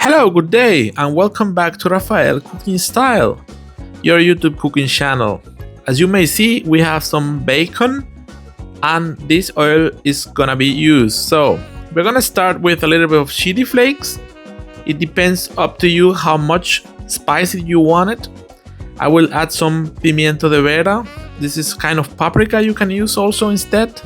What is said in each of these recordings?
Hello, good day, and welcome back to Rafael Cooking Style, your YouTube cooking channel. As you may see, we have some bacon, and this oil is gonna be used. So we're gonna start with a little bit of chili flakes. It depends up to you how much spicy you want it. I will add some pimiento de vera. This is kind of paprika you can use also instead.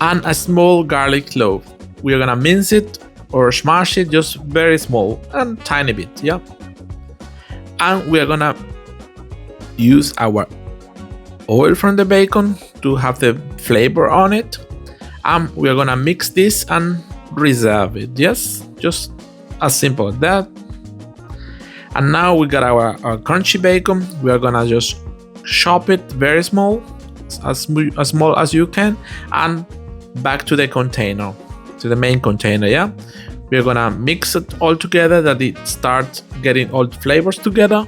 And a small garlic clove. We're gonna mince it or smash it just very small and tiny bit, yeah. And we're gonna use our oil from the bacon to have the flavor on it. And we're gonna mix this and reserve it, yes, just as simple as that. And now we got our crunchy bacon. We are gonna just chop it very small, as small as you can, and back to the container, to the main container, yeah. We're gonna mix it all together that it starts getting all the flavors together.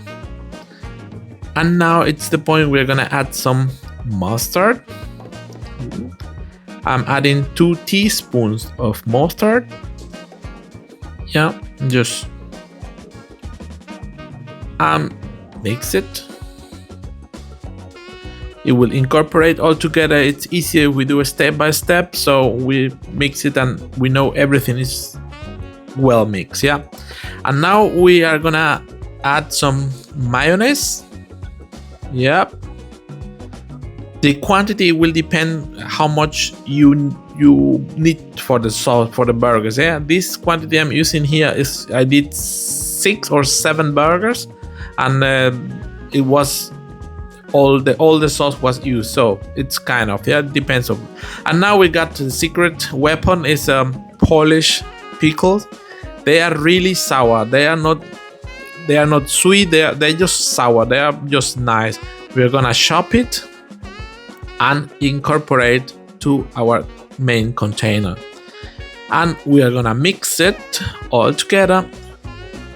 And now it's the point we're gonna add some mustard. I'm adding 2 teaspoons of mustard. Yeah, just mix it. It will incorporate all together. It's easier if we do a step by step, so we mix it and we know everything is well mixed, yeah. And now we are gonna add some mayonnaise. Yep. The quantity will depend how much you need for the sauce for the burgers. Yeah, this quantity I'm using here is I did 6 or 7 burgers, and it was all the sauce was used, so it's kind of, yeah, it depends on. And now we got the secret weapon is Polish pickles. They are really sour. They are not sweet. They're just sour. They are just nice. We're gonna chop it and incorporate to our main container, and we are gonna mix it all together,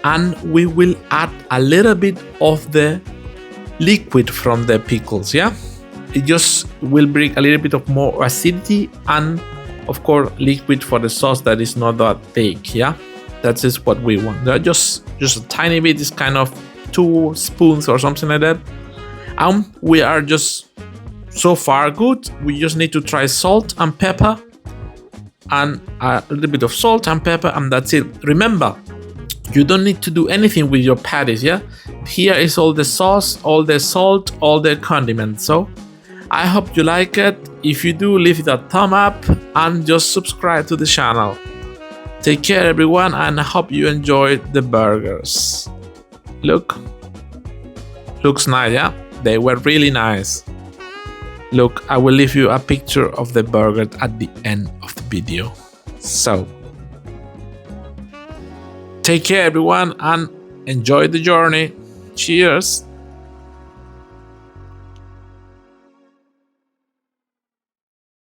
and we will add a little bit of the liquid from the pickles, yeah. It just will bring a little bit of more acidity, and of course liquid for the sauce that is not that thick, yeah. That is what we want. Just a tiny bit, is kind of 2 spoons or something like that. We are just so far good. We just need to try salt and pepper, and a little bit of salt and pepper, and that's it. Remember, you don't need to do anything with your patties, yeah. Here is all the sauce, all the salt, all the condiments. So I hope you like it. If you do, leave it a thumb up and just subscribe to the channel. Take care everyone, and I hope you enjoyed the burgers. Looks nice, yeah. They were really nice. Look, I will leave you a picture of the burger at the end of the video. So take care everyone, and enjoy the journey. Cheers.